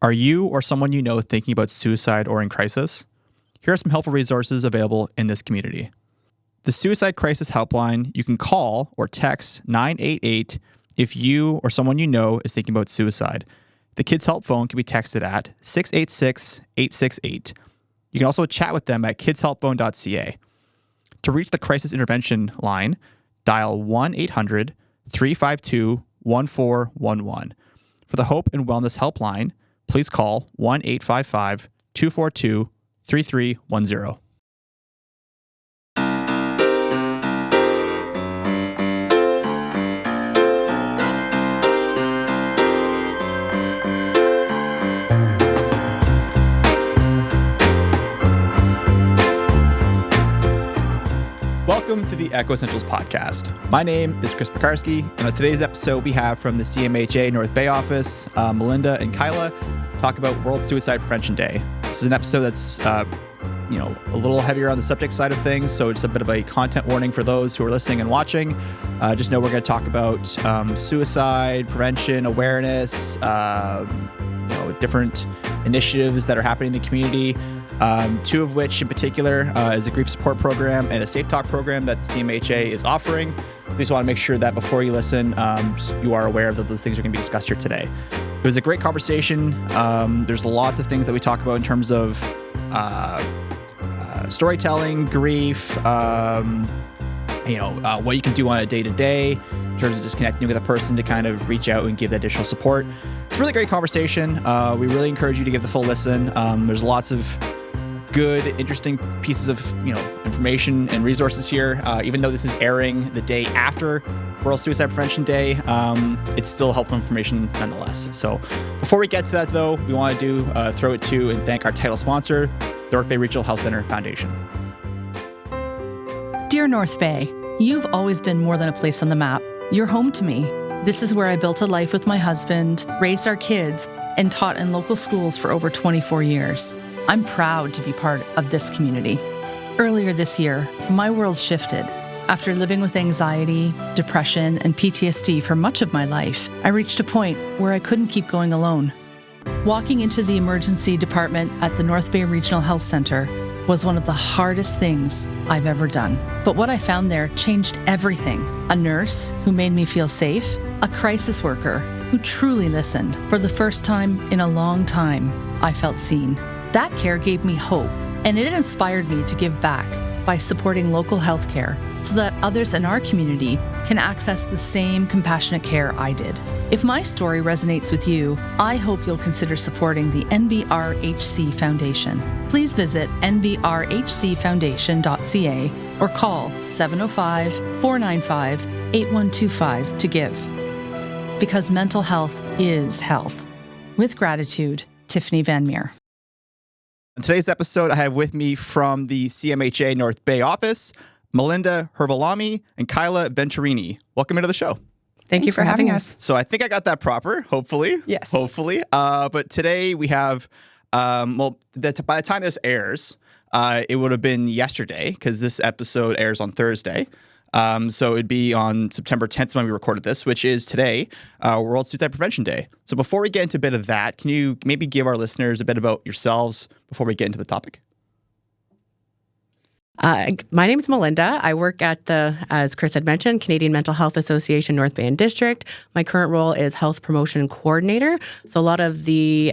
Are you or someone you know thinking about suicide or in crisis? Here are some helpful resources available in this community. The Suicide Crisis Helpline, you can call or text 988 if you or someone you know is thinking about suicide. The Kids Help phone can be texted at 686-868. You can also chat with them at kidshelpphone.ca. To reach the crisis intervention line, dial 1-800-352-1411. For the Hope and Wellness Helpline, please call 1-855-242-3310. Welcome to the Echo Essentials podcast. My name is Chris Pekarsky, and on today's episode, we have from the CMHA North Bay office, Malinda and Kyla, talk about World Suicide Prevention Day. This is an episode that's, a little heavier on the subject side of things, so it's a bit of a content warning for those who are listening and watching. Just know we're going to talk about suicide prevention, awareness, different initiatives that are happening in the community. Two of which in particular is a grief support program and a safeTALK program that the CMHA is offering. So we just want to make sure that before you listen, you are aware of that those things are going to be discussed here today. It was a great conversation. There's lots of things that we talk about in terms of storytelling, grief, what you can do on a day-to-day in terms of just connecting with a person to kind of reach out and give that additional support. It's a really great conversation. We really encourage you to give the full listen. There's lots of good, interesting pieces of information and resources here. Even though this is airing the day after World Suicide Prevention Day, it's still helpful information nonetheless. So before we get to that, though, we want to throw it to and thank our title sponsor, the North Bay Regional Health Center Foundation. Dear North Bay, you've always been more than a place on the map. You're home to me. This is where I built a life with my husband, raised our kids, and taught in local schools for over 24 years. I'm proud to be part of this community. Earlier this year, my world shifted. After living with anxiety, depression, and PTSD for much of my life, I reached a point where I couldn't keep going alone. Walking into the emergency department at the North Bay Regional Health Center was one of the hardest things I've ever done. But what I found there changed everything. A nurse who made me feel safe, a crisis worker who truly listened. For the first time in a long time, I felt seen. That care gave me hope, and it inspired me to give back by supporting local healthcare so that others in our community can access the same compassionate care I did. If my story resonates with you, I hope you'll consider supporting the NBRHC Foundation. Please visit nbrhcfoundation.ca or call 705-495-8125 to give. Because mental health is health. With gratitude, Tiffany Van Meer. In today's episode, I have with me from the CMHA North Bay office, Malinda Hervalami and Kyla Venturini. Welcome into the show. Thank you for having us. So I think I got that proper, hopefully. Yes. Hopefully. But today we have, by the time this airs, it would have been yesterday because this episode airs on Thursday. So it'd be on September 10th when we recorded this, which is today, World Suicide Prevention Day. So before we get into a bit of that, can you maybe give our listeners a bit about yourselves before we get into the topic? My name is Malinda. I work at the, as Chris had mentioned, Canadian Mental Health Association North Bay and District. My current role is Health Promotion Coordinator. So a lot of the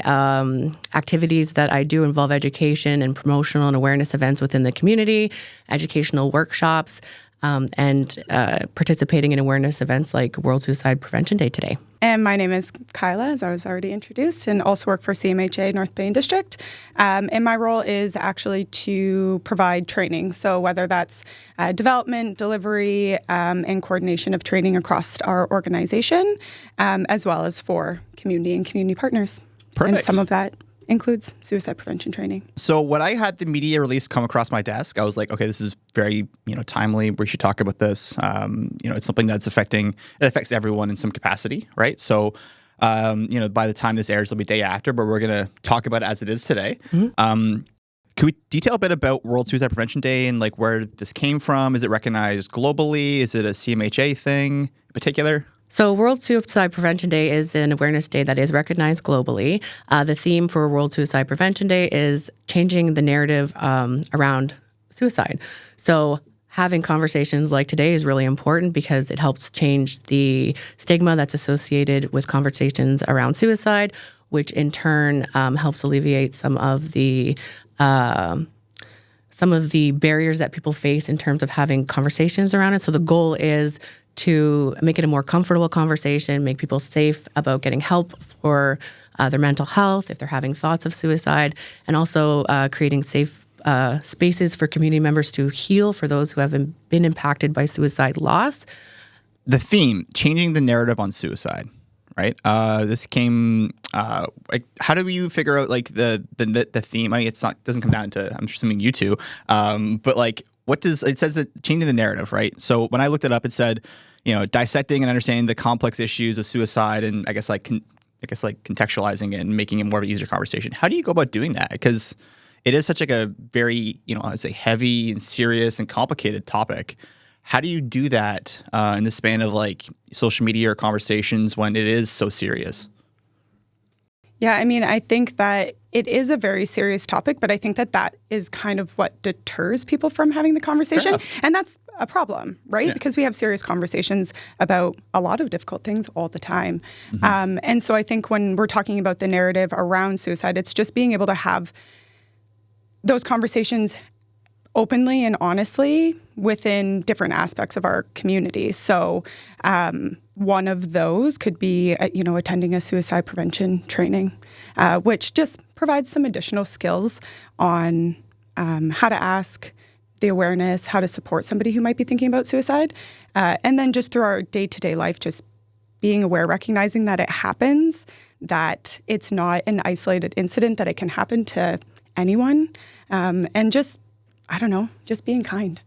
activities that I do involve education and promotional and awareness events within the community, educational workshops, and participating in awareness events like World Suicide Prevention Day today. And my name is Kyla, as I was already introduced, and also work for CMHA North Bay and District. And my role is actually to provide training. So whether that's development, delivery, and coordination of training across our organization, as well as for community and community partners. Perfect. And some of that includes suicide prevention training. So when I had the media release come across my desk, I was like, okay, this is very, timely. We should talk about this. It's something that's it affects everyone in some capacity, right? So, by the time this airs, it'll be day after, but we're going to talk about it as it is today. Mm-hmm. Can we detail a bit about World Suicide Prevention Day and where this came from? Is it recognized globally? Is it a CMHA thing in particular? So World Suicide Prevention Day is an awareness day that is recognized globally. The theme for World Suicide Prevention Day is changing the narrative around suicide. So having conversations like today is really important because it helps change the stigma that's associated with conversations around suicide, which in turn helps alleviate some of the barriers that people face in terms of having conversations around it. So the goal is to make it a more comfortable conversation, make people safe about getting help for their mental health if they're having thoughts of suicide, and also creating safe spaces for community members to heal for those who have been impacted by suicide loss. The theme, changing the narrative on suicide, right? This came, like, how do you figure out like the theme? I mean, doesn't come down to, I'm assuming you two, but like, it says that changing the narrative, right? So when I looked it up, it said, dissecting and understanding the complex issues of suicide, and I guess contextualizing it and making it more of an easier conversation. How do you go about doing that? Because it is such like a very, I'd say heavy and serious and complicated topic. How do you do that in the span of like social media or conversations when it is so serious? Yeah, I mean, I think that it is a very serious topic, but I think that is kind of what deters people from having the conversation. And that's a problem, right? Yeah. Because we have serious conversations about a lot of difficult things all the time. Mm-hmm. And so I think when we're talking about the narrative around suicide, it's just being able to have those conversations openly and honestly within different aspects of our community. So one of those could be, attending a suicide prevention training, which just provides some additional skills on how to ask, the awareness, how to support somebody who might be thinking about suicide. And then just through our day-to-day life, just being aware, recognizing that it happens, that it's not an isolated incident, that it can happen to anyone. And just being kind.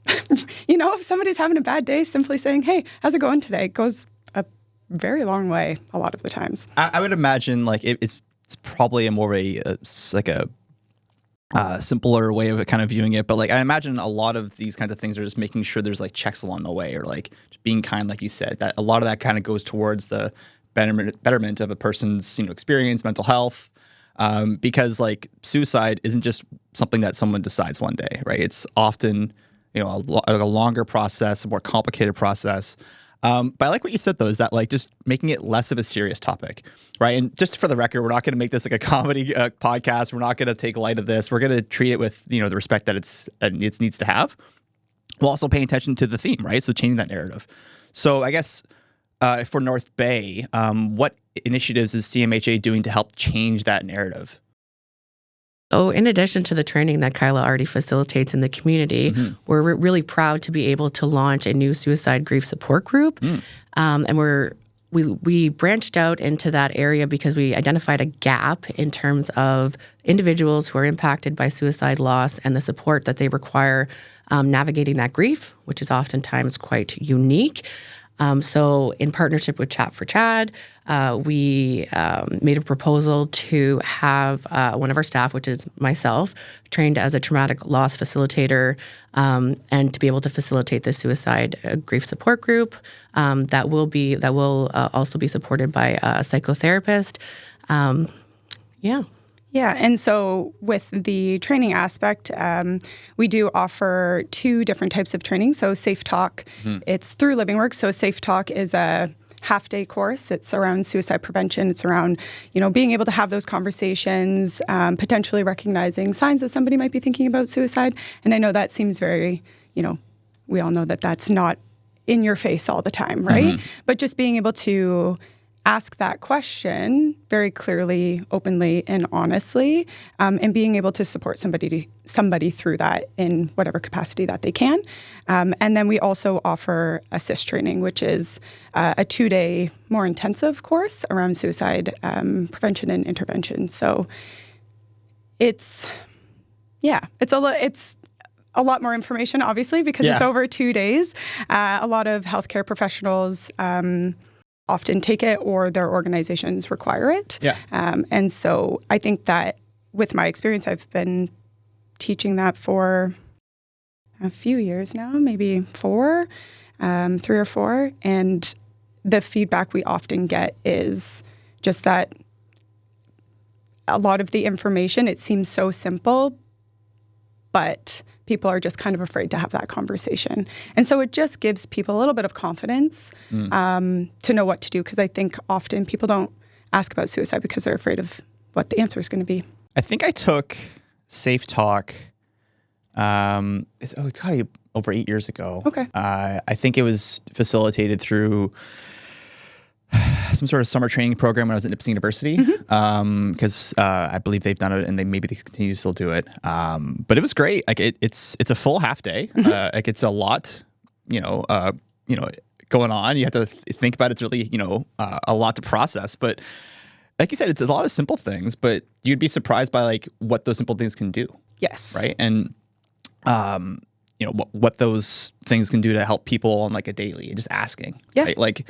If somebody's having a bad day, simply saying, hey, how's it going today, goes a very long way a lot of the times. I would imagine like it's probably a more a simpler way of kind of viewing it. But like I imagine a lot of these kinds of things are just making sure there's like checks along the way, or like just being kind, like you said, that a lot of that kind of goes towards the betterment of a person's experience, mental health. Because like suicide isn't just something that someone decides one day, right? It's often, a longer process, a more complicated process. But I like what you said though, is that like just making it less of a serious topic, right? And just for the record, we're not going to make this like a comedy podcast. We're not going to take light of this. We're going to treat it with, the respect that it needs to have, while also paying attention to the theme, right? So changing that narrative. So I guess for North Bay, what initiatives is CMHA doing to help change that narrative? Oh, in addition to the training that Kyla already facilitates in the community, mm-hmm. we're really proud to be able to launch a new suicide grief support group. And we branched out into that area because we identified a gap in terms of individuals who are impacted by suicide loss and the support that they require navigating that grief, which is oftentimes quite unique. So in partnership with Chat for Chad, we made a proposal to have one of our staff, which is myself, trained as a traumatic loss facilitator, and to be able to facilitate the suicide grief support group that will also be supported by a psychotherapist. Yeah, and so with the training aspect, we do offer 2 different types of training. So safeTALK, it's through LivingWorks. So safeTALK is a half-day course. It's around suicide prevention. It's around, being able to have those conversations, potentially recognizing signs that somebody might be thinking about suicide. And I know that seems very, we all know that that's not in your face all the time, right? Mm-hmm. But just being able to ask that question very clearly, openly, and honestly, and being able to support somebody through that in whatever capacity that they can. And then we also offer ASIST training, which is a 2-day, more intensive course around suicide prevention and intervention. So it's a lot more information, obviously, because it's over 2 days. A lot of healthcare professionals often take it, or their organizations require it. Yeah. And so I think that with my experience, I've been teaching that for a few years now, maybe 3 or 4. And the feedback we often get is just that a lot of the information, it seems so simple, but people are just kind of afraid to have that conversation. And so it just gives people a little bit of confidence to know what to do, because I think often people don't ask about suicide because they're afraid of what the answer is going to be. I think I took safeTALK. It's got to be over 8 years ago. Okay. I think it was facilitated through some sort of summer training program when I was at Nipissing University, because I believe they've done it, and they continue to still do it. But it was great. Like it's a full half day. Like it's a lot, going on. You have to think about it. It's really a lot to process. But like you said, it's a lot of simple things. But you'd be surprised by like what those simple things can do. Yes. Right. And what those things can do to help people on like a daily. Just asking. Yeah. Right? Like.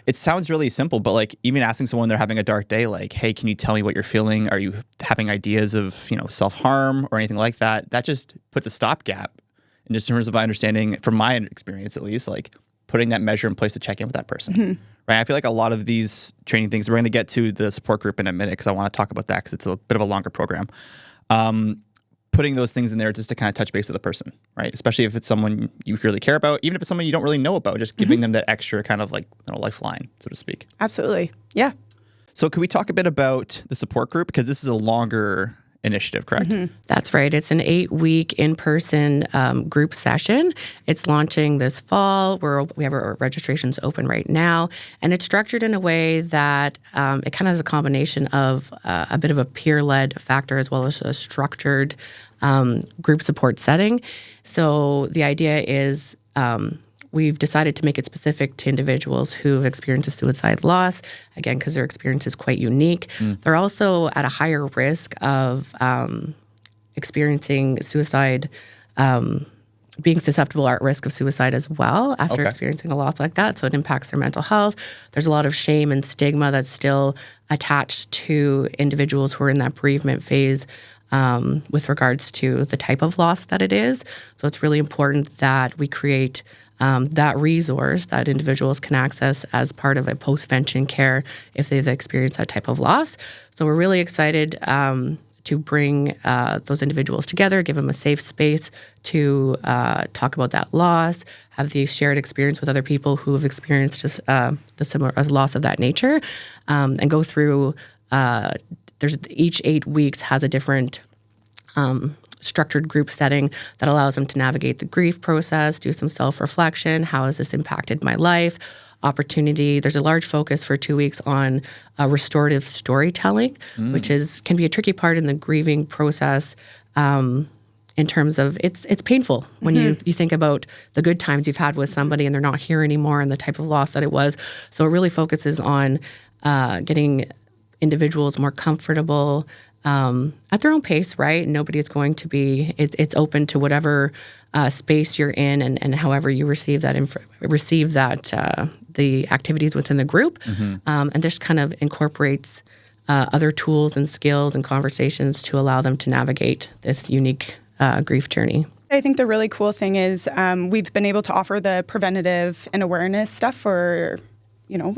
It sounds really simple, but like even asking someone they're having a dark day, like, hey, can you tell me what you're feeling? Are you having ideas of, self-harm or anything like that? That just puts a stopgap in just terms of my understanding, from my experience at least, like putting that measure in place to check in with that person. Right? I feel like a lot of these training things, we're going to get to the support group in a minute because I want to talk about that because it's a bit of a longer program. Putting those things in there just to kind of touch base with a person, right? Especially if it's someone you really care about, even if it's someone you don't really know about, just giving them that extra kind of like lifeline, so to speak. Absolutely. Yeah. So could we talk a bit about the support group? Because this is a longer initiative, correct? That's right. It's an 8-week in-person group session. It's launching this fall. We have our registrations open right now. And it's structured in a way that it kind of has a combination of a bit of a peer-led factor as well as a structured group support setting. So the idea is we've decided to make it specific to individuals who've experienced a suicide loss, again, because their experience is quite unique. They're also at a higher risk of experiencing suicide, being susceptible or at risk of suicide as well after experiencing a loss like that. So it impacts their mental health. There's a lot of shame and stigma that's still attached to individuals who are in that bereavement phase with regards to the type of loss that it is. So it's really important that we create that resource that individuals can access as part of a post-vention care if they've experienced that type of loss. So we're really excited to bring those individuals together, give them a safe space to talk about that loss, have the shared experience with other people who have experienced the similar loss of that nature, and go through. Each 8 weeks has a different structured group setting that allows them to navigate the grief process, do some self-reflection. How has this impacted my life? Opportunity. There's a large focus for 2 weeks on restorative storytelling, which can be a tricky part in the grieving process. In terms of it's painful when you think about the good times you've had with somebody and they're not here anymore and the type of loss that it was. So it really focuses on getting individuals more comfortable at their own pace, right? Nobody is going to be, it's open to whatever space you're in and however you receive that, the activities within the group. And this kind of incorporates other tools and skills and conversations to allow them to navigate this unique grief journey. I think the really cool thing is we've been able to offer the preventative and awareness stuff for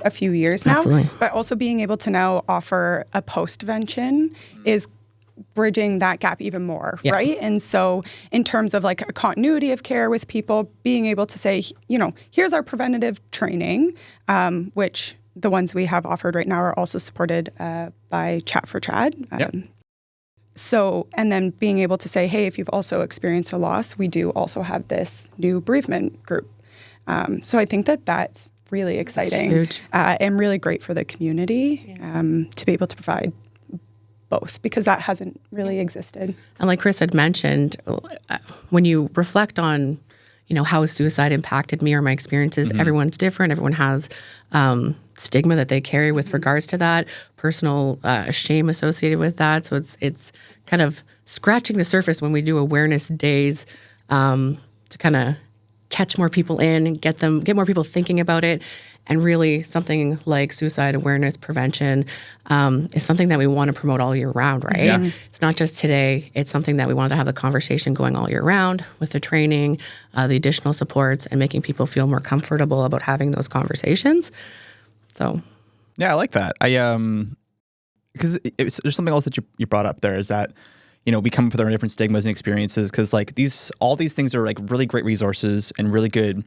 a few years now. Absolutely. But also being able to now offer a post-vention is bridging that gap even more, right? And so in terms of like a continuity of care with people, being able to say, here's our preventative training, which the ones we have offered right now are also supported by Chat for Trad. So, and then being able to say, hey, if you've also experienced a loss, we do also have this new bereavement group. So I think that's really exciting and really great for the community to be able to provide both, because that hasn't really existed. And like Chris had mentioned, when you reflect on, how has suicide impacted me or my experiences, everyone's different. Everyone has stigma that they carry with regards to that, personal shame associated with that. So it's kind of scratching the surface when we do awareness days to kind of catch more people in, get more people thinking about it. And really something like suicide awareness prevention is something that we want to promote all year round, right? Yeah. It's not just today. It's something that we want to have the conversation going all year round with the training, the additional supports, and making people feel more comfortable about having those conversations. So, yeah, I like that. Because there's something else that you brought up there is that, we come up with our different stigmas and experiences because like all these things are like really great resources and really good,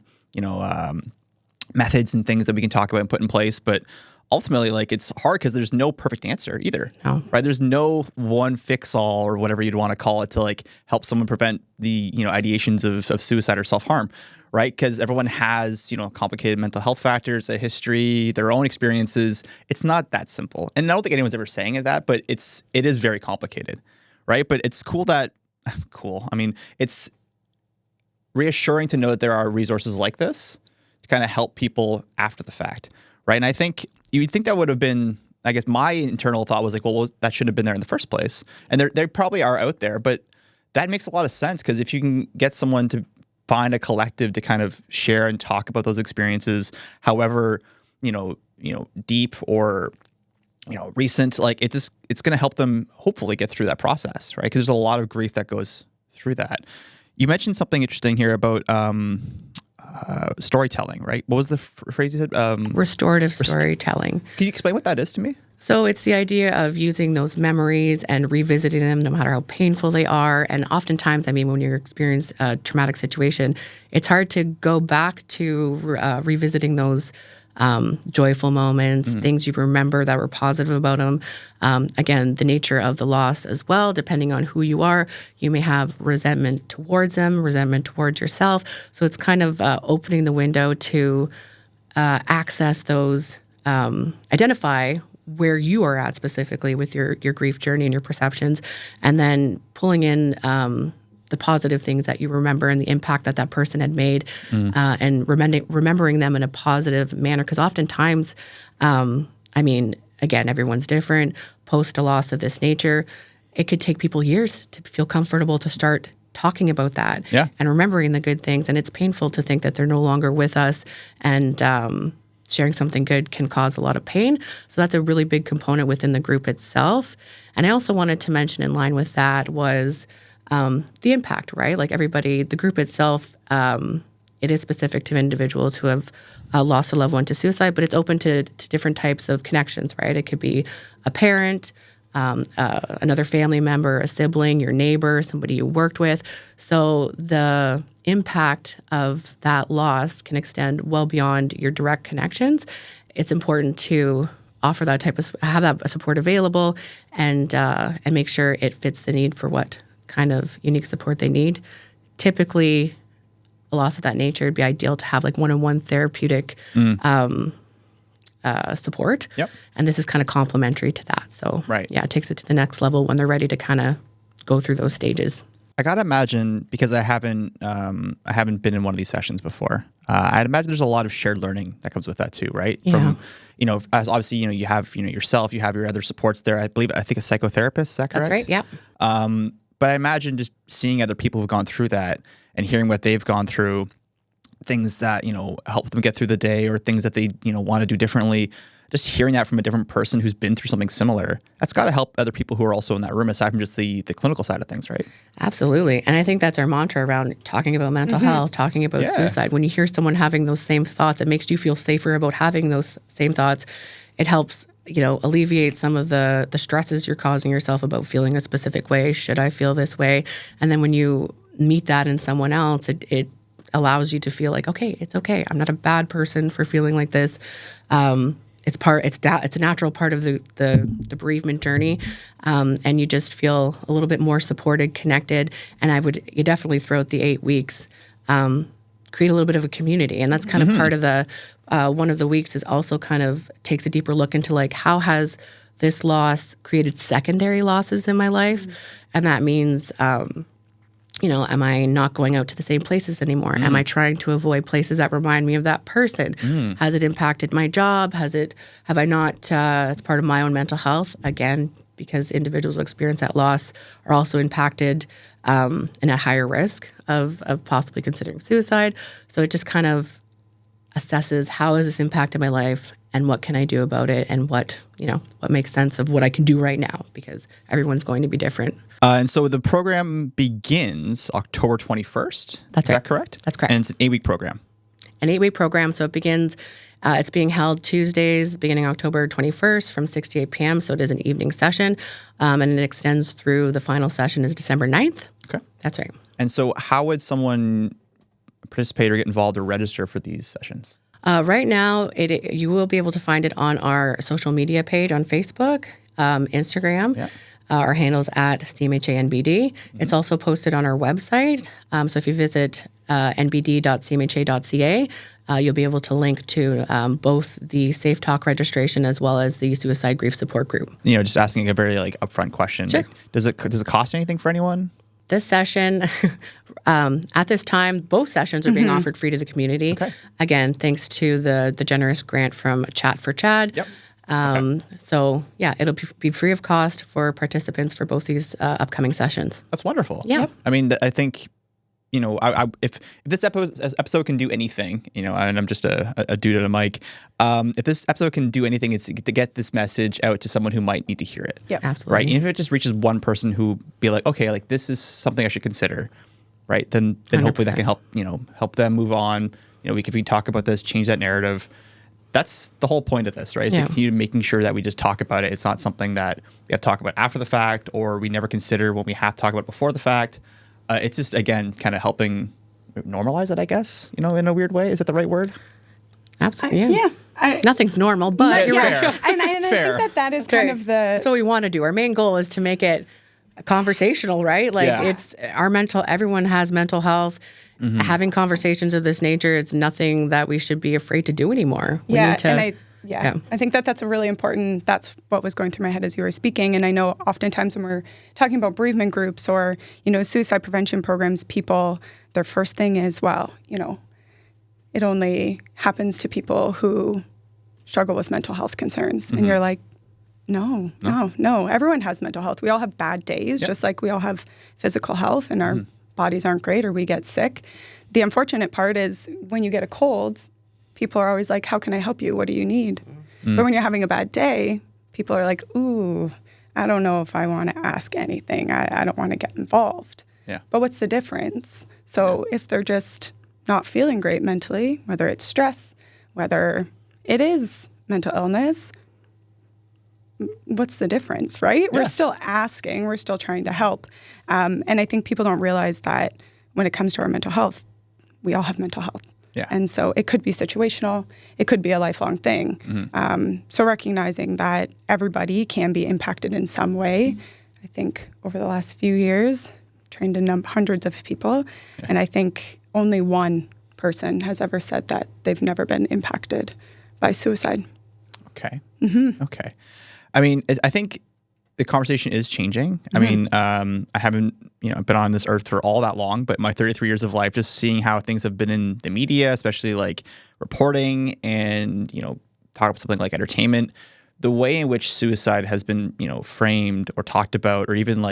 methods and things that we can talk about and put in place. But ultimately, like it's hard because there's no perfect answer either, right? There's no one fix all or whatever you'd want to call it to like help someone prevent the, ideations of suicide or self-harm, right? Because everyone has, complicated mental health factors, a history, their own experiences. It's not that simple. And I don't think anyone's ever saying that, but it is very complicated, right? But it's cool. I mean, it's reassuring to know that there are resources like this to kind of help people after the fact, right? And I think you'd think that would have been, I guess my internal thought was like, well, that shouldn't have been there in the first place. And they probably are out there, but that makes a lot of sense because if you can get someone to find a collective to kind of share and talk about those experiences, however, deep or, recent, like it's going to help them hopefully get through that process, right? Because there's a lot of grief that goes through that. You mentioned something interesting here about storytelling, right? What was the phrase you said? Restorative storytelling. Can you explain what that is to me? So it's the idea of using those memories and revisiting them no matter how painful they are. And oftentimes, when you're experiencing a traumatic situation, it's hard to go back to revisiting those joyful moments, things you remember that were positive about them. Again, the nature of the loss as well, depending on who you are, you may have resentment towards them, resentment towards yourself. So it's kind of opening the window to access those, identify where you are at specifically with your grief journey and your perceptions, and then pulling in the positive things that you remember and the impact that person had made, and remembering them in a positive manner. Because oftentimes, again, everyone's different. Post a loss of this nature, it could take people years to feel comfortable to start talking about that and remembering the good things. And it's painful to think that they're no longer with us, and sharing something good can cause a lot of pain. So that's a really big component within the group itself. And I also wanted to mention in line with that was the impact, right? Like everybody, the group itself, it is specific to individuals who have lost a loved one to suicide, but it's open to different types of connections, right? It could be a parent, another family member, a sibling, your neighbor, somebody you worked with. So the impact of that loss can extend well beyond your direct connections. It's important to offer that have that support available and make sure it fits the need for what kind of unique support they need. Typically, a loss of that nature would be ideal to have like one-on-one therapeutic support. Yep. And this is kind of complementary to that. So it takes it to the next level when they're ready to kind of go through those stages. I gotta imagine, because I haven't been in one of these sessions before. I'd imagine there's a lot of shared learning that comes with that too, right? Yeah. From, obviously, you have, yourself, you have your other supports there. I think a psychotherapist, is that correct? That's right, yeah. But I imagine just seeing other people who've gone through that and hearing what they've gone through, things that, help them get through the day or things that they, want to do differently. Just hearing that from a different person who's been through something similar, that's got to help other people who are also in that room, aside from just the clinical side of things, right? Absolutely. And I think that's our mantra around talking about mental health, talking about suicide. When you hear someone having those same thoughts, it makes you feel safer about having those same thoughts. It helps, alleviate some of the stresses you're causing yourself about feeling a specific way. Should I feel this way? And then when you meet that in someone else, it allows you to feel like, okay, it's okay. I'm not a bad person for feeling like this. It's a natural part of the bereavement journey, and you just feel a little bit more supported, connected. And you definitely throughout the 8 weeks create a little bit of a community, and that's kind of part of the one of the weeks is also kind of takes a deeper look into like how has this loss created secondary losses in my life, and that means. Am I not going out to the same places anymore? Am I trying to avoid places that remind me of that person? Has it impacted my job? Have I not, as part of my own mental health, again, because individuals who experience that loss are also impacted and at higher risk of possibly considering suicide. So it just kind of assesses how has this impacted my life and what can I do about it and what makes sense of what I can do right now, because everyone's going to be different. And so the program begins October 21st. That's Is right. that correct? That's correct. And it's an 8-week program. An 8-week program. So it begins It's being held Tuesdays, beginning October 21st from 6 to 8 p.m., so it is an evening session, and it extends through the final session is December 9th. Okay. That's right. And so how would someone participate or get involved or register for these sessions? Right now, you will be able to find it on our social media page on Facebook, Instagram. Yeah. Our handle's at CMHA NBD. It's also posted on our website. So if you visit nbd.cmha.ca, you'll be able to link to both the safeTALK registration as well as the suicide grief support group. Just asking a very upfront question. Sure. Does it cost anything for anyone? This session, at this time, both sessions are being offered free to the community. Okay. Again, thanks to the generous grant from Chat for Chad. Yep. So, yeah, it'll be free of cost for participants for both these upcoming sessions. That's wonderful. Yeah. I mean, I think, if this episode can do anything, and I'm just a dude at a mic, if this episode can do anything, it's to get this message out to someone who might need to hear it. Yeah, absolutely. Right. And if it just reaches one person who be like, okay, this is something I should consider, right? Then hopefully that can help them move on. We can talk about this, change that narrative. That's the whole point of this, right? Is to continue making sure that we just talk about it. It's not something that we have to talk about after the fact or we never consider when we have to talk about it before the fact. It's just, again, kind of helping normalize it, I guess, in a weird way. Is that the right word? Absolutely. Nothing's normal, but you're right. Fair. And I think that is kind of the... That's what we want to do. Our main goal is to make it conversational, right? It's everyone has mental health. Having conversations of this nature, it's nothing that we should be afraid to do anymore. We need to, I think that's a really important, that's what was going through my head as you were speaking. And I know oftentimes when we're talking about bereavement groups or, suicide prevention programs, people, their first thing is, it only happens to people who struggle with mental health concerns. And you're like, no. Everyone has mental health. We all have bad days, just like we all have physical health and our bodies aren't great or we get sick. The unfortunate part is when you get a cold, people are always like, how can I help you? What do you need? But when you're having a bad day, people are like, ooh, I don't know if I want to ask anything. I don't want to get involved. Yeah. But what's the difference? So if they're just not feeling great mentally, whether it's stress, whether it is mental illness, what's the difference, right? Yeah. We're still asking. We're still trying to help. And I think people don't realize that when it comes to our mental health, we all have mental health. Yeah. And so it could be situational. It could be a lifelong thing. So recognizing that everybody can be impacted in some way. I think over the last few years, I've trained hundreds of people. Yeah. And I think only one person has ever said that they've never been impacted by suicide. Okay. Okay. I mean, I think the conversation is changing. I mean, I haven't, been on this earth for all that long, but my 33 years of life, just seeing how things have been in the media, especially reporting and, talk about something like entertainment, the way in which suicide has been, framed or talked about or even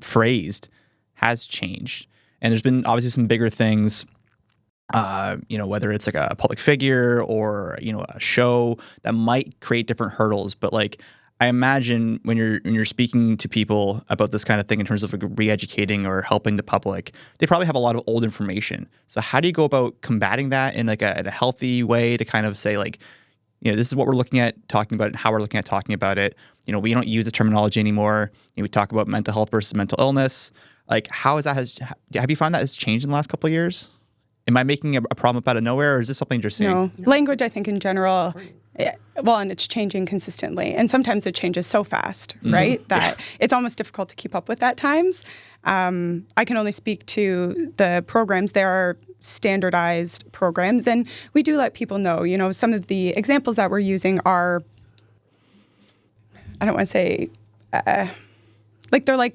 phrased has changed. And there's been obviously some bigger things, whether it's a public figure or, a show that might create different hurdles. But I imagine when you're speaking to people about this kind of thing in terms of re-educating or helping the public, they probably have a lot of old information. So how do you go about combating that in a healthy way to kind of say this is what we're looking at talking about it, how we're looking at talking about it. We don't use the terminology anymore. We talk about mental health versus mental illness. How is that have you found that has changed in the last couple of years? Am I making a problem up out of nowhere, or is this something you're seeing? No. Language, I think, in general, and it's changing consistently. And sometimes it changes so fast, right, that it's almost difficult to keep up with at times. I can only speak to the programs. There are standardized programs, and we do let people know, some of the examples that we're using are, I don't want to say, they're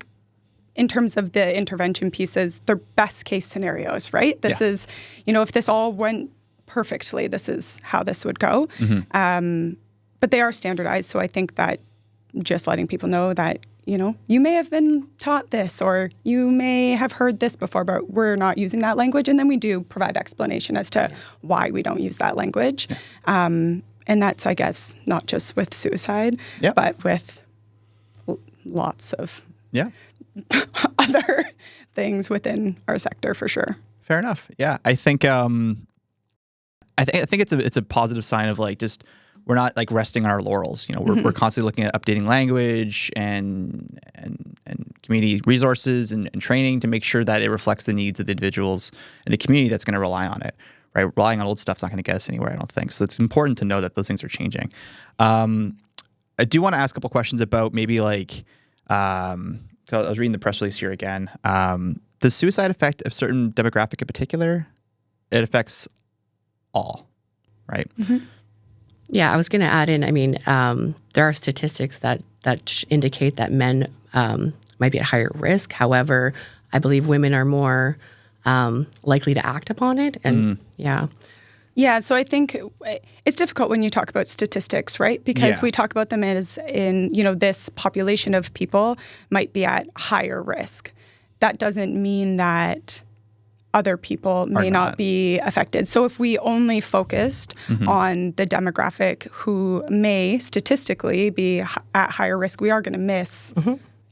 in terms of the intervention pieces, they're best case scenarios, right? This is, if this all went perfectly, this is how this would go. But they are standardized. So I think that just letting people know that, you may have been taught this or you may have heard this before, but we're not using that language. And then we do provide explanation as to why we don't use that language. And that's, I guess, not just with suicide, but with lots of other things within our sector for sure. Fair enough. Yeah. I think I think it's a positive sign of like just we're not like resting on our laurels. You know, we're constantly looking at updating language and community resources and training to make sure that it reflects the needs of the individuals and the community that's going to rely on it. Right, relying on old stuff's not going to get us anywhere, I don't think. So it's important to know that those things are changing. I do want to ask a couple questions about maybe like. So I was reading the press release here again. Does suicide affect a certain demographic in particular? It affects all, right? Mm-hmm. Yeah, I was going to add in, I mean, there are statistics that indicate that men might be at higher risk. However, I believe women are more likely to act upon it. And Yeah, so I think it's difficult when you talk about statistics, right? Because we talk about them as in, this population of people might be at higher risk. That doesn't mean that other people may not be affected. So if we only focused on the demographic who may statistically be at higher risk, we are going to miss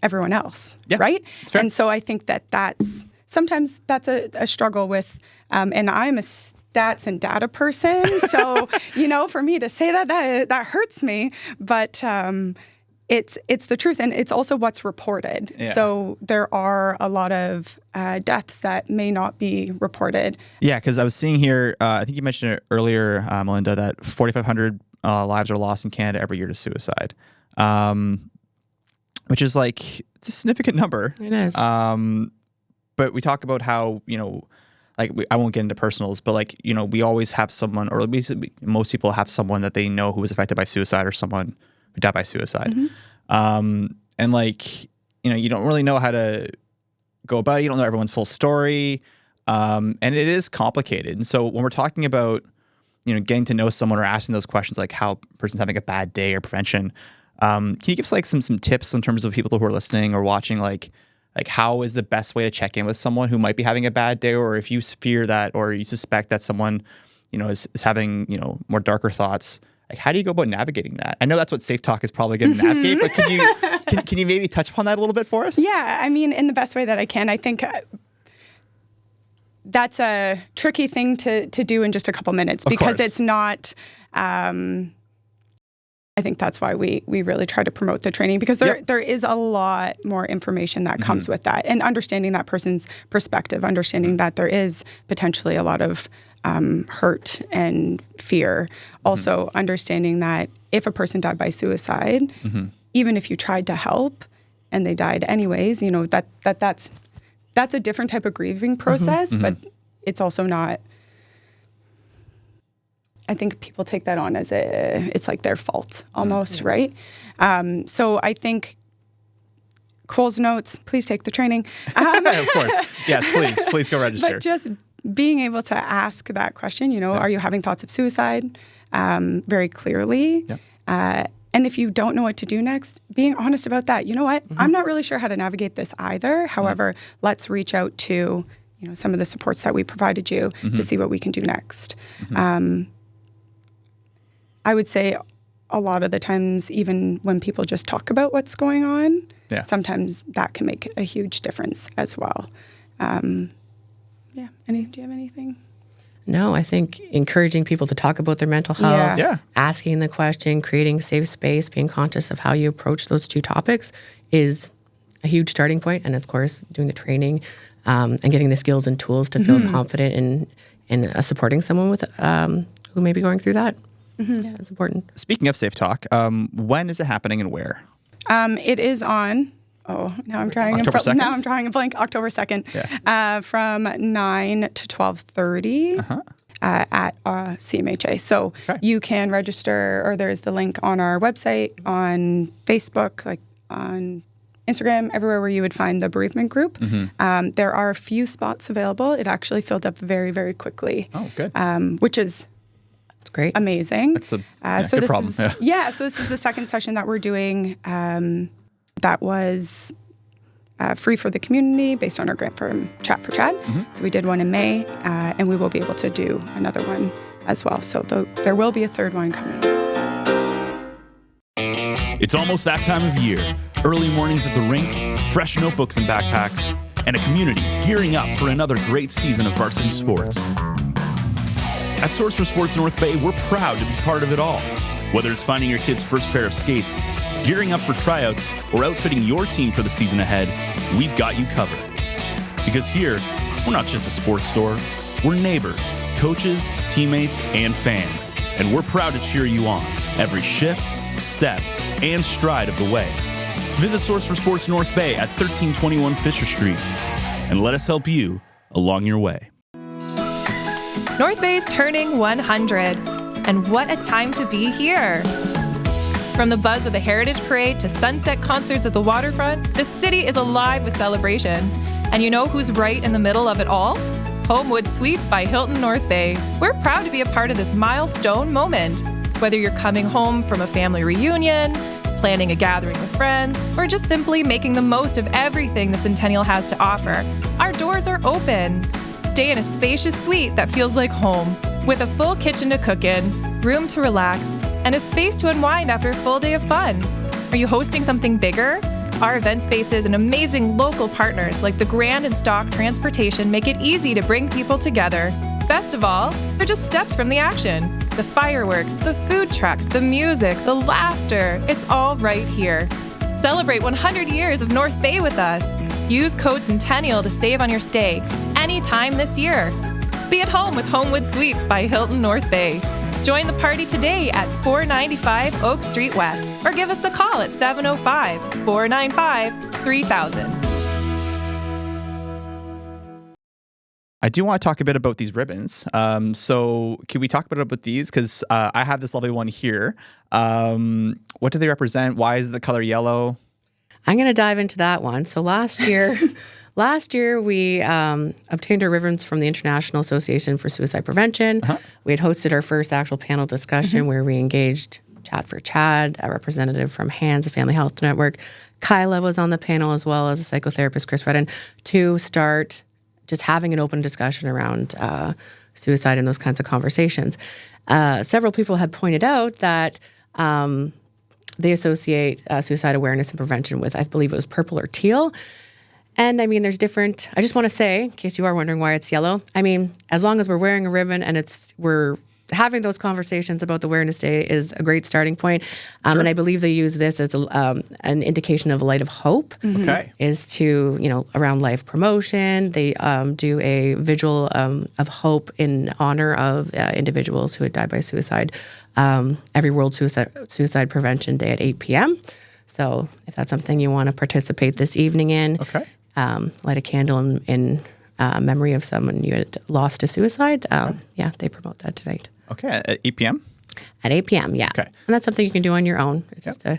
everyone else, right? And so I think that's sometimes that's a struggle with, and I'm a stats and data person, so for me to say that hurts me, but it's the truth, and it's also what's reported. Yeah. So there are a lot of deaths that may not be reported. Yeah, because I was seeing here, I think you mentioned it earlier, Malinda, that 4,500 lives are lost in Canada every year to suicide, which is like it's a significant number. It is. But we talk about how I won't get into personals, but we always have someone, or at least most people have someone that they know who was affected by suicide or someone who died by suicide. And you don't really know how to go about it. You don't know everyone's full story. And it is complicated. And so when we're talking about, getting to know someone or asking those questions, like how a person's having a bad day or prevention, can you give us some tips in terms of people who are listening or watching, like how is the best way to check in with someone who might be having a bad day, or if you fear that, or you suspect that someone, is having, more darker thoughts, like how do you go about navigating that? I know that's what safeTALK is probably going to navigate, but can you maybe touch upon that a little bit for us? Yeah, I mean, in the best way that I can. I think that's a tricky thing to do in just a couple minutes, because it's not. I think that's why we really try to promote the training, because there is a lot more information that comes with that, and understanding that person's perspective, understanding that there is potentially a lot of hurt and fear. Also understanding that if a person died by suicide, even if you tried to help and they died anyways, that's a different type of grieving process, but it's also not. I think people take that on as it's like their fault almost, right? So I think Cole's notes, please take the training. Of course. Yes, please go register. But just being able to ask that question, are you having thoughts of suicide very clearly? And if you don't know what to do next, being honest about that. You know what? I'm not really sure how to navigate this either. However, let's reach out to some of the supports that we provided you to see what we can do next. I would say a lot of the times, even when people just talk about what's going on, sometimes that can make a huge difference as well. Do you have anything? No, I think encouraging people to talk about their mental health, asking the question, creating a safe space, being conscious of how you approach those two topics is a huge starting point. And of course, doing the training and getting the skills and tools to feel confident in supporting someone with who may be going through that. Yeah, it's important. Speaking of safeTALK, when is it happening and where? It is on. Oh, now I'm drawing a blank. October 2nd, from 9 to 12:30 at CMHA. So you can register, or there is the link on our website, on Facebook, like on Instagram, everywhere where you would find the bereavement group. There are a few spots available. It actually filled up very, very quickly. Oh, good. Which is great. Amazing. That's a good problem. So this is the second session that we're doing that was free for the community based on our grant from Chat for Chad. So we did one in May, and we will be able to do another one as well. So there will be a third one coming. It's almost that time of year. Early mornings at the rink, fresh notebooks and backpacks, and a community gearing up for another great season of varsity sports. At Source for Sports North Bay, we're proud to be part of it all. Whether it's finding your kid's first pair of skates, gearing up for tryouts, or outfitting your team for the season ahead, we've got you covered. Because here, we're not just a sports store, we're neighbors, coaches, teammates, and fans. And we're proud to cheer you on every shift, step, and stride of the way. Visit Source for Sports North Bay at 1321 Fisher Street and let us help you along your way. North Bay's turning 100, and what a time to be here. From the buzz of the Heritage Parade to sunset concerts at the waterfront, the city is alive with celebration. And you know who's right in the middle of it all? Homewood Suites by Hilton North Bay. We're proud to be a part of this milestone moment. Whether you're coming home from a family reunion, planning a gathering with friends, or just simply making the most of everything the Centennial has to offer, our doors are open. Stay in a spacious suite that feels like home, with a full kitchen to cook in, room to relax, and a space to unwind after a full day of fun. Are you hosting something bigger? Our event spaces and amazing local partners like the Grand and Stock Transportation make it easy to bring people together. Best of all, they're just steps from the action. The fireworks, the food trucks, the music, the laughter, it's all right here. Celebrate 100 years of North Bay with us. Use code Centennial to save on your stay anytime this year. Be at home with Homewood Suites by Hilton North Bay. Join the party today at 495 Oak Street West or give us a call at 705-495-3000. I do want to talk a bit about these ribbons. So can we talk a bit about these? Because I have this lovely one here. What do they represent? Why is the color yellow? I'm going to dive into that one. So last year we obtained our ribbons from the International Association for Suicide Prevention. We had hosted our first actual panel discussion where we engaged Chat for Chad, a representative from HANDS, a Family Health Network. Kyla was on the panel, as well as a psychotherapist, Chris Redden, to start just having an open discussion around suicide and those kinds of conversations. Several people had pointed out that they associate suicide awareness and prevention with, I believe it was purple or teal. And I mean, there's different, I just want to say, in case you are wondering why it's yellow, I mean, as long as we're wearing a ribbon and we're having those conversations about the Awareness Day is a great starting point. And I believe they use this as an indication of a light of hope. Okay. Is to, around life promotion. They do a vigil of hope in honor of individuals who had died by suicide. Every World Suicide Prevention Day at 8 p.m. So if that's something you want to participate this evening in, light a candle in memory of someone you had lost to suicide. They promote that tonight. Okay, at 8 p.m.? At 8 p.m., yeah. Okay. And that's something you can do on your own. It's just Yeah,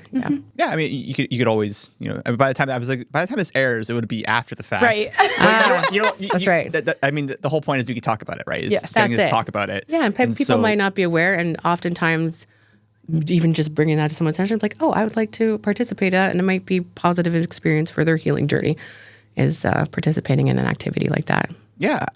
I mean, you could always, by the time this airs, it would be after the fact. Right. That's right. I mean, the whole point is we can talk about it, right? Yes. That's it. Talk about it. Yeah, and people might not be aware, and oftentimes even just bringing that to someone's attention, like, oh, I would like to participate in that, and it might be a positive experience for their healing journey, is participating in an activity like that. Yeah.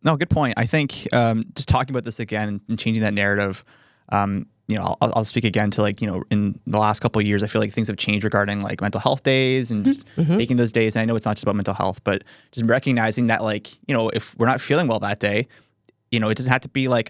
No, good point. I think just talking about this again and changing that narrative, I'll speak again to in the last couple of years, I feel like things have changed regarding mental health days and just making those days. And I know it's not just about mental health, but just recognizing that if we're not feeling well that day, it doesn't have to be I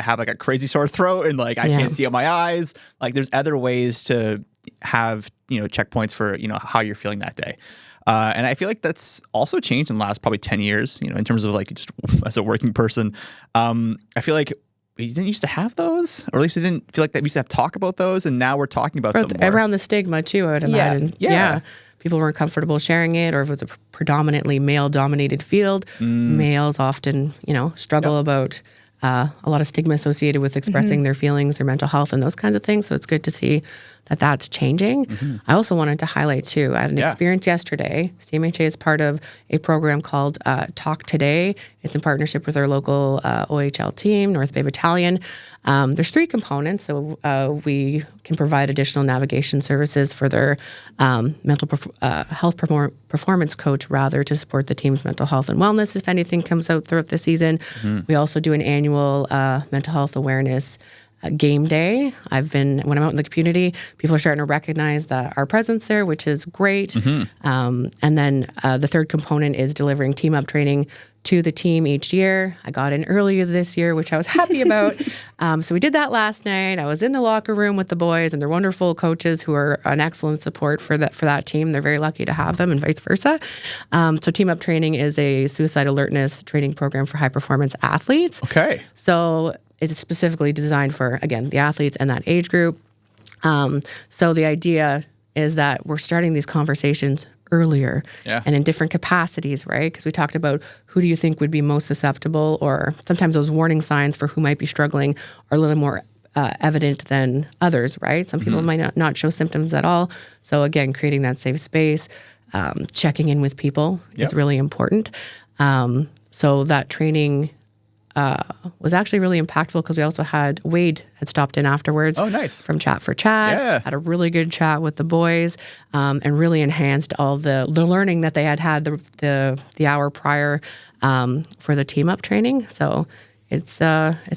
have a crazy sore throat and I can't see out my eyes. There's other ways to have, checkpoints for, how you're feeling that day. And I feel like that's also changed in the last probably 10 years, in terms of just as a working person. I feel like we didn't used to have those, or at least we didn't feel like that we used to have talk about those. And now we're talking about them more. Around the stigma too, I would imagine. Yeah. People weren't comfortable sharing it, or if it was a predominantly male-dominated field, males often, struggle about a lot of stigma associated with expressing their feelings, their mental health, and those kinds of things. So it's good to see that that's changing. I also wanted to highlight too, I had an experience yesterday. CMHA is part of a program called Talk Today. It's in partnership with our local OHL team, North Bay Battalion. There's 3 components. So we can provide additional navigation services for their mental health performance coach, to support the team's mental health and wellness if anything comes out throughout the season. We also do an annual mental health awareness game day. When I'm out in the community, people are starting to recognize our presence there, which is great. And then the third component is delivering team up training to the team each year. I got in earlier this year, which I was happy about. So we did that last night. I was in the locker room with the boys, and they're wonderful coaches who are an excellent support for that team. They're very lucky to have them, and vice versa. So Team Up Training is a suicide alertness training program for high-performance athletes. Okay. So it's specifically designed for, again, the athletes and that age group. So the idea is that we're starting these conversations earlier and in different capacities, right? Because we talked about who do you think would be most susceptible, or sometimes those warning signs for who might be struggling are a little more evident than others, right? Some people might not show symptoms at all. So again, creating that safe space, checking in with people is really important. So that training was actually really impactful because we also had Wade had stopped in afterwards. Oh, nice. From Chat for Chat. Yeah. Had a really good chat with the boys, and really enhanced all the learning that they had the hour prior for the team up training. So it's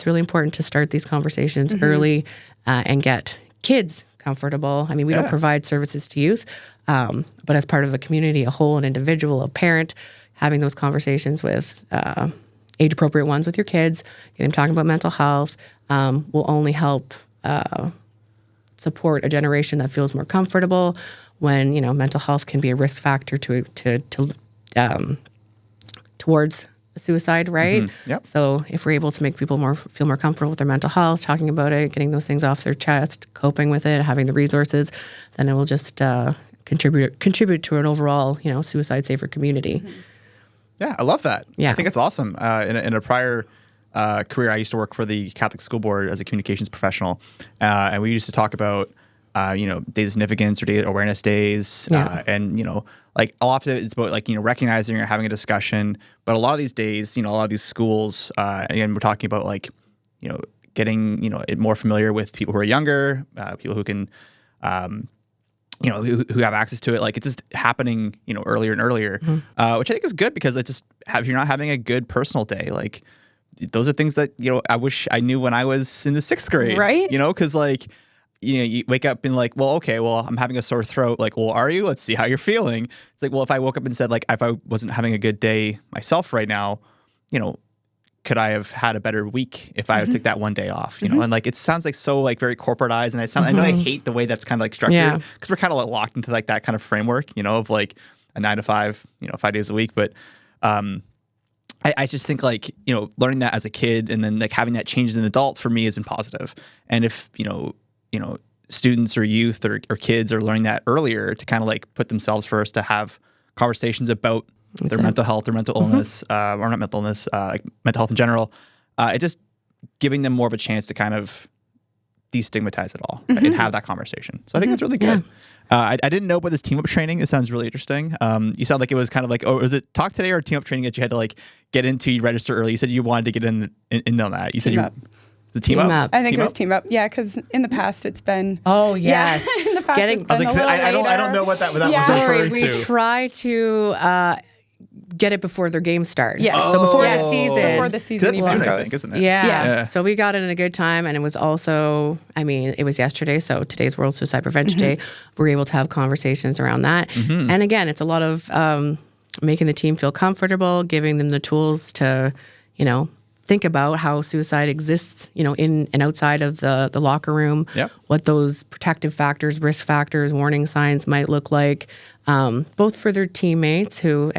really important to start these conversations early and get kids comfortable. I mean, we don't provide services to youth, but as part of a community, a whole, an individual, a parent, having those conversations with age-appropriate ones with your kids, get them talking about mental health, will only help support a generation that feels more comfortable when, mental health can be a risk factor towards suicide, right? Yep. So if we're able to make people feel more comfortable with their mental health, talking about it, getting those things off their chest, coping with it, having the resources, then it will just contribute to an overall, suicide safer community. Yeah, I love that. Yeah. I think it's awesome. In a prior career, I used to work for the Catholic School Board as a communications professional, and we used to talk about, days of significance or day awareness days, and like a lot of it is about recognizing or having a discussion. But a lot of these days, a lot of these schools, again, we're talking about getting it more familiar with people who are younger, people who can. Who have access to it. Like it's just happening, earlier and earlier, which I think is good because if you're not having a good personal day, like those are things that, I wish I knew when I was in the 6th grade, Right. Cause you wake up and I'm having a sore throat. Like, well, are you? Let's see how you're feeling. It's like, well, if I woke up and said if I wasn't having a good day myself right now, could I have had a better week if I took that one day off, and it sounds so very corporatized, and I know I hate the way that's kind of structured because we're kind of locked into that kind of framework, of a 9 to 5, 5 days a week. But I just think learning that as a kid and then having that change as an adult for me has been positive. And if, students or youth or kids are learning that earlier to kind of put themselves first, to have conversations about their mental health, their mental illness, or not mental illness, mental health in general, it just giving them more of a chance to kind of destigmatize it all, right, and have that conversation. So I think that's really good. I didn't know about this team up training. It sounds really interesting. You sound like it was kind of was it Talk Today or team up training that you had to get into, you register early? You said you wanted to get in on that. You said the team up. I think it was team up. Yeah, because in the past it's been. Oh yes. Yeah, in the past it's been I don't know what that was referring to. We try to get it before their game start. Yeah. So before the season. Before the season That's even soon, goes. I think, isn't it? Yeah. So we got it in a good time, and it was also, it was yesterday, so today's World Suicide Prevention Day. We were able to have conversations around that. And again, it's a lot of making the team feel comfortable, giving them the tools to, think about how suicide exists, in and outside of the locker room, what those protective factors, risk factors, warning signs might look like, both for their teammates who,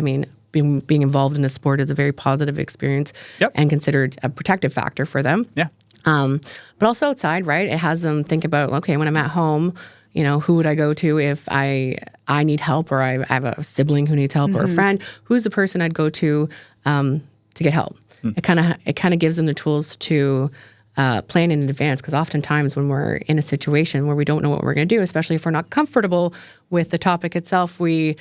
being involved in a sport is a very positive experience and considered a protective factor for them. Yeah. But also outside, right? It has them think about, okay, when I'm at home, who would I go to if I need help, or I have a sibling who needs help, or a friend? Who's the person I'd go to get help? It kind of gives them the tools to plan in advance, because oftentimes when we're in a situation where we don't know what we're going to do, especially if we're not comfortable with the topic itself, we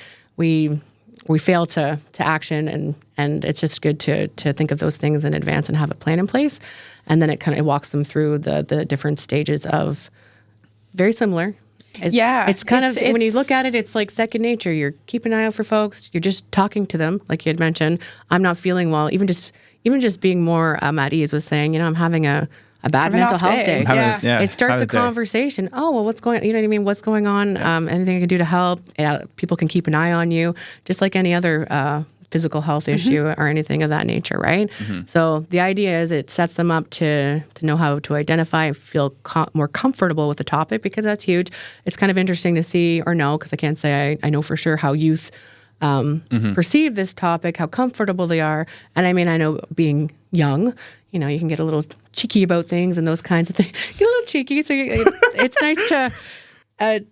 fail to action, and it's just good to think of those things in advance and have a plan in place, and then it walks them through the different stages of very similar. It's kind of when you look at it, it's like second nature. You're keeping an eye out for folks. You're just talking to them, like you had mentioned. I'm not feeling well. Even just being more at ease with saying, I'm having a a bad Have an mental off health day. Yeah. It starts Have a day. conversation. Oh, well, what's going, you know what I mean? What's going on? Anything I can do to help? People can keep an eye on you, just like any other physical health issue or anything of that nature, right? So the idea is it sets them up to know how to identify and feel more comfortable with the topic, because that's huge. It's kind of interesting to see, or no, because I can't say I know for sure how youth perceive this topic, how comfortable they are. And I mean, I know being young, you know, you can get a little cheeky about things and those kinds of things. Get a little cheeky. So it's nice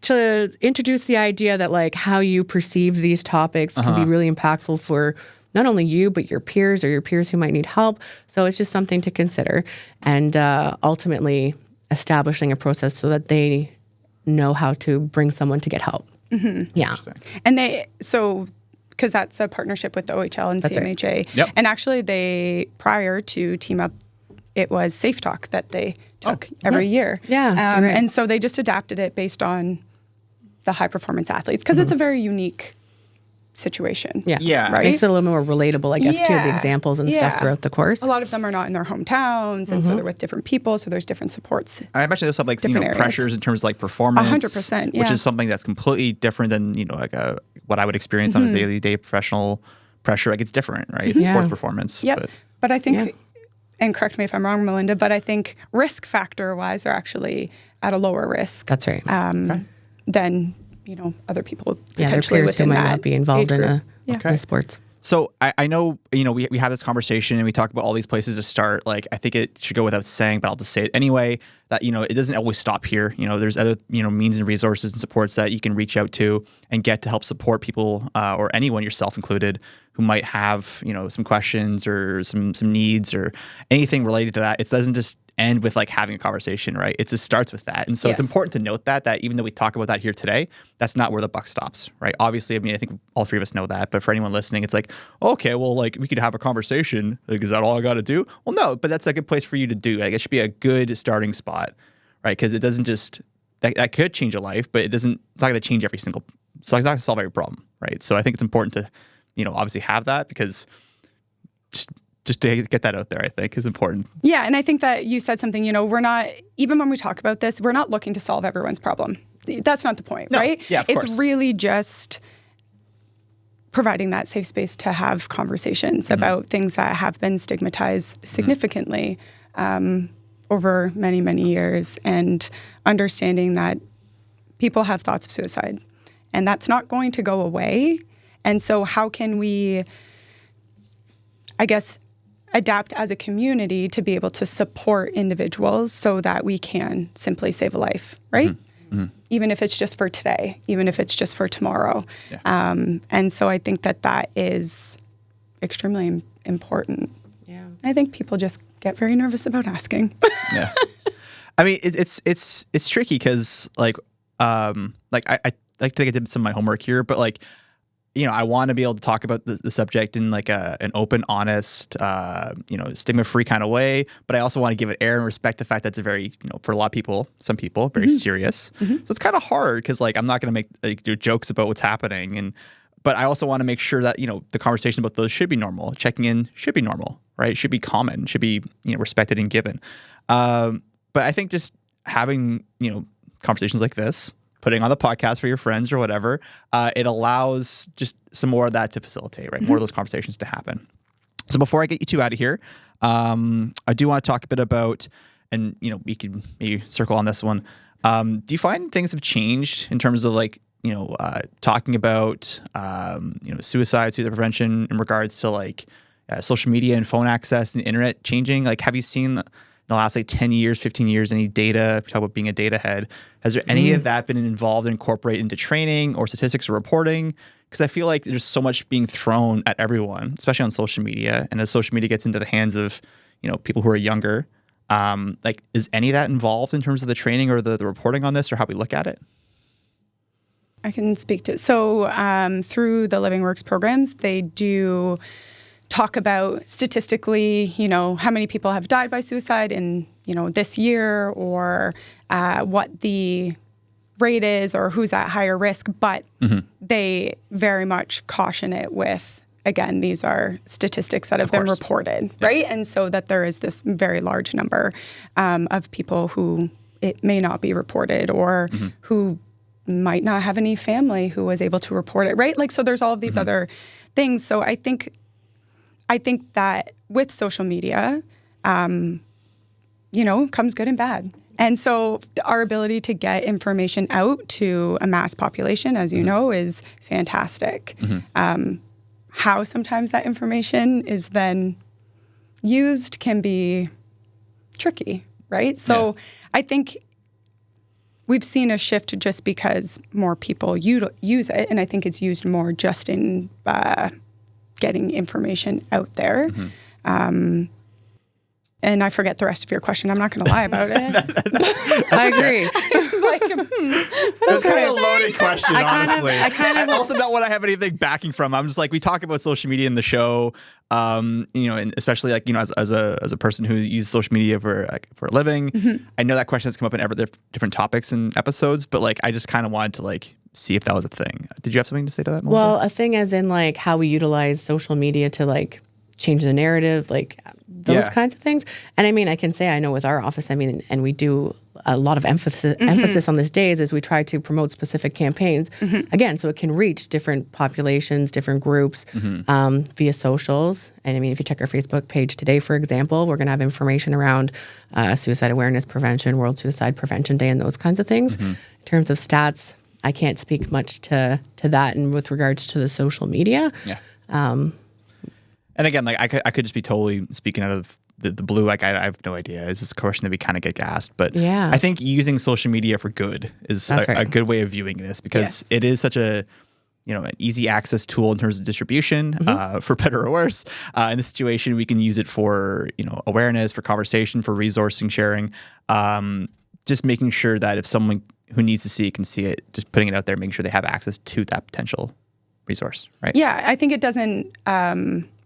to introduce the idea that like how you perceive these topics can be really impactful for not only you, but your peers or your peers who might need help. So it's just something to consider, and ultimately establishing a process so that they know how to bring someone to get help. Yeah. And because that's a partnership with the OHL and CMHA. Right. Yep. And actually prior to Team Up, it was safeTALK that they took every year. Yeah, you're right. And so they just adapted it based on the high performance athletes, because it's a very unique situation. Yeah. Right? Makes it a little more relatable, I guess, too, the examples and stuff throughout the course. A lot of them are not in their hometowns, and so they're with different people, so there's different supports. I imagine there's some like Different areas. pressures in terms of like performance, 100%, which yeah. is something that's completely different than like what I would experience on a daily day professional pressure. Like it's different, right? It's sports performance. Yep. But I think, and correct me if I'm wrong, Malinda, but I think risk factor wise, they're actually at a lower risk. That's right. Than other people Their potentially peers who within might that not be involved age in group. a sports. So I know, we have this conversation and we talk about all these places to start. Like, I think it should go without saying, but I'll just say it anyway, that, it doesn't always stop here. There's other, means and resources and supports that you can reach out to and get to help support people or anyone, yourself included, who might have, some questions or some needs or anything related to that. It doesn't just end with like having a conversation, right? It just starts with that. And so it's important to note that even though we talk about that here today, that's not where the buck stops, right? Obviously, I think all three of us know that, but for anyone listening, it's like, okay, well, like we could have a conversation. Like, is that all I got to do? Well, no, but that's a good place for you to do. Like, it should be a good starting spot, right? Because it doesn't just, that could change a life, but it's not going to change so it's not going to solve every problem, right? So I think it's important to, obviously have that, because just to get that out there, I think is important. Yeah, and I think that you said something, we're not, even when we talk about this, we're not looking to solve everyone's problem. That's not the point, right? Yeah, of course. It's really just providing that safe space to have conversations about things that have been stigmatized significantly over many, many years, and understanding that people have thoughts of suicide, and that's not going to go away. And so how can we, I guess, adapt as a community to be able to support individuals so that we can simply save a life, right? Even if it's just for today, even if it's just for tomorrow. Yeah. And so I think that is extremely important. Yeah. I think people just get very nervous about asking. Yeah. I mean, it's tricky because like I think I did some of my homework here, but like, I want to be able to talk about the subject in like an open, honest, stigma-free kind of way. But I also want to give it air and respect the fact that it's a very, for a lot of people, some people, very serious. So it's kind of hard because like I'm not going to make do jokes about what's happening, but I also want to make sure that the conversation about those should be normal. Checking in should be normal, right? Should be common. Should be respected and given. But I think just having conversations like this, putting on the podcast for your friends or whatever, it allows just some more of that to facilitate, right? More of those conversations to happen. So before I get you two out of here, I do want to talk a bit about, and we could maybe circle on this one. Do you find things have changed in terms of like, talking about, suicide prevention in regards to like social media and phone access and the internet changing? Like, have you seen in the last like 10 years, 15 years, any data, talk about being a data head, has there any of that been involved and incorporated into training or statistics or reporting? Because I feel like there's so much being thrown at everyone, especially on social media. And as social media gets into the hands of, people who are younger, like is any of that involved in terms of the training or the reporting on this or how we look at it? I can speak to it. So through the Living Works programs, they do talk about statistically, how many people have died by suicide in, this year, or what the rate is or who's at higher risk, but they very much caution it with again, these are statistics that have been reported, right? And so that there is this very large number of people who it may not be reported, or who might not have any family who was able to report it, right? Like, so there's all of these other things. So I think that with social media, comes good and bad. And so our ability to get information out to a mass population, as you know, is fantastic. How sometimes that information is then used can be tricky, right? So I think we've seen a shift just because more people use it, and I think it's used more just in getting information out there. And I forget the rest of your question. I'm not going to lie about it. I agree. It's kind of a loaded question, honestly. I also not what I have anything backing from. I'm just like, we talk about social media in the show, and especially like, as a person who uses social media for a living. I know that question has come up in different topics and episodes, but like, I just kind of wanted to like see if that was a thing. Did you have something to say to that, Melinda? Well, a thing as in like how we utilize social media to like change the narrative, like those kinds of things. And I mean, I can say, I know with our office, I mean, and we do a lot of emphasis on this days as we try to promote specific campaigns, again, so it can reach different populations, different groups via socials. And I mean, if you check our Facebook page today, for example, we're going to have information around suicide awareness prevention, World Suicide Prevention Day, and those kinds of things. In terms of stats, I can't speak much to that, and with regards to the social media. And again, like I could just be totally speaking out of the blue. Like I have no idea. It's just a question that we kind of get asked. But I think using social media for good is a good way of viewing this, because it is such a an easy access tool in terms of distribution, for better or worse. In this situation, we can use it for awareness, for conversation, for resourcing, sharing. Just making sure that if someone who needs to see it can see it, just putting it out there, making sure they have access to that potential resource, right? Yeah, I think it doesn't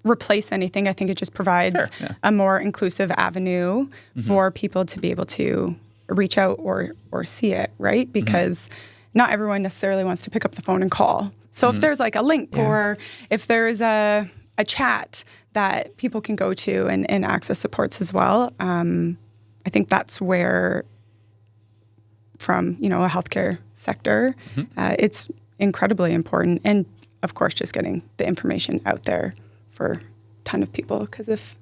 replace anything. I think it just provides a more inclusive avenue for people to be able to reach out or see it, right? Because not everyone necessarily wants to pick up the phone and call. So if there's like a link or if there's a chat that people can go to and access supports as well, I think that's where, from a healthcare sector, it's incredibly important. And of course, just getting the information out there for a ton of people, because if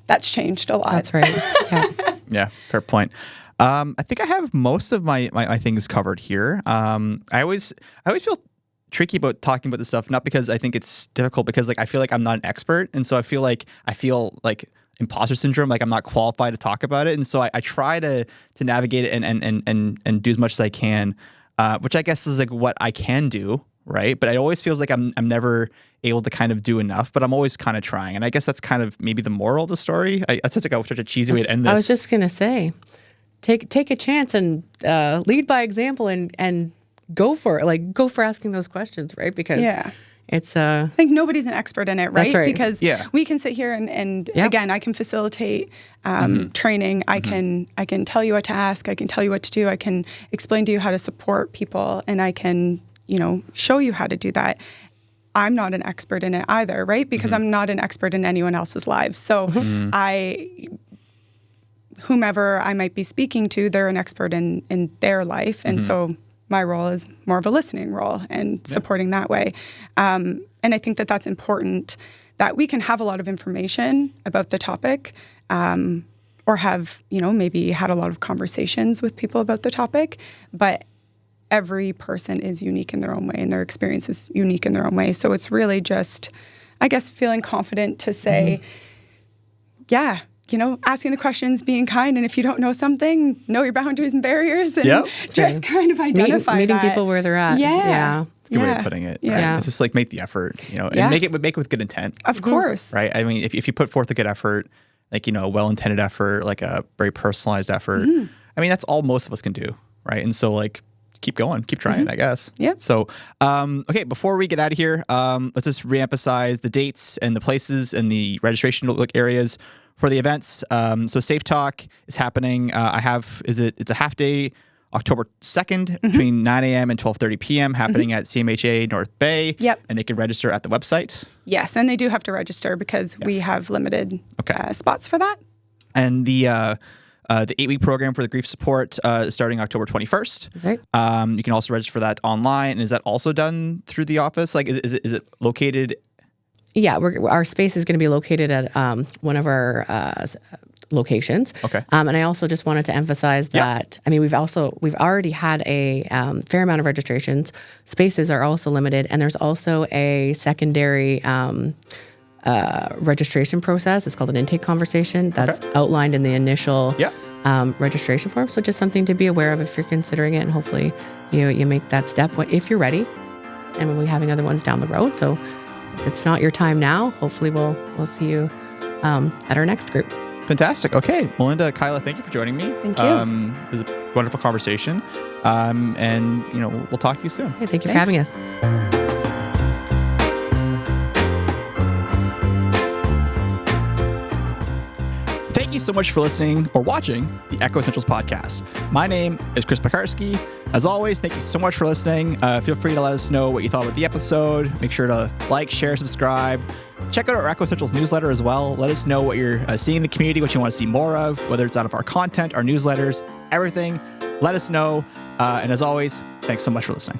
that's changed a lot. That's right. Yeah, fair point. I think I have most of my things covered here. I always feel tricky about talking about this stuff, not because I think it's difficult, because like I feel like I'm not an expert, and so I feel like imposter syndrome, like I'm not qualified to talk about it, and so I try to navigate it and do as much as I can, which I guess is like what I can do, right? But it always feels like I'm never able to kind of do enough, but I'm always kind of trying, and I guess that's kind of maybe the moral of the story. That's such a cheesy way to end this. I was just gonna say, take a chance and lead by example and go for it. Like, go for asking those questions, right? Because it's I think nobody's an expert in it, right? That's right. Because we can sit here and again, I can facilitate training. I can tell you what to ask. I can tell you what to do. I can explain to you how to support people, and I can show you how to do that. I'm not an expert in it either, right? Because I'm not an expert in anyone else's lives. So whomever I might be speaking to, they're an expert in their life. And so my role is more of a listening role and supporting that way. And I think that that's important, that we can have a lot of information about the topic, or have, maybe had a lot of conversations with people about the topic, but every person is unique in their own way, and their experience is unique in their own way. So it's really just, I guess, feeling confident to say, asking the questions, being kind, and if you don't know something, know your boundaries and barriers, and just kind of identify meeting people where they're at. It's a good way of putting it. Right? It's just like, make the effort, and make it with good intent. Of course. Right? I mean, if you put forth a good effort, like, a well-intended effort, like a very personalized effort, I mean, that's all most of us can do, right? And so, like, keep going, keep trying, I guess. Yeah. So, okay, before we get out of here, let's just reemphasize the dates and the places and the registration areas for the events. So safeTALK is happening. It's a half day October 2nd between 9 a.m. and 12:30 p.m. happening at CMHA North Bay. Yep. And they can register at the website. Yes, and they do have to register because we have limited spots for that. And the 8-week program for the grief support is starting October 21st. That's right. You can also register for that online. And is that also done through the office? Like, is it located? Yeah, our space is going to be located at one of our locations. Okay. And I also just wanted to emphasize that, I mean, we've already had a fair amount of registrations. Spaces are also limited, and there's also a secondary registration process. It's called an intake conversation that's outlined in the initial registration form. So just something to be aware of if you're considering it, and hopefully you make that step if you're ready. And we'll be having other ones down the road. So if it's not your time now, hopefully we'll see you at our next group. Fantastic. Okay, Malinda, Kyla, thank you for joining me. Thank you. It was a wonderful conversation. And we'll talk to you soon. Hey, thank you for having us. Thank you so much for listening or watching the Echo Essentials podcast. My name is Chris Pekarski. As always, thank you so much for listening. Feel free to let us know what you thought about the episode. Make sure to like, share, subscribe. Check out our Echo Essentials newsletter as well. Let us know what you're seeing in the community, what you want to see more of, whether it's out of our content, our newsletters, everything. Let us know. And as always, thanks so much for listening.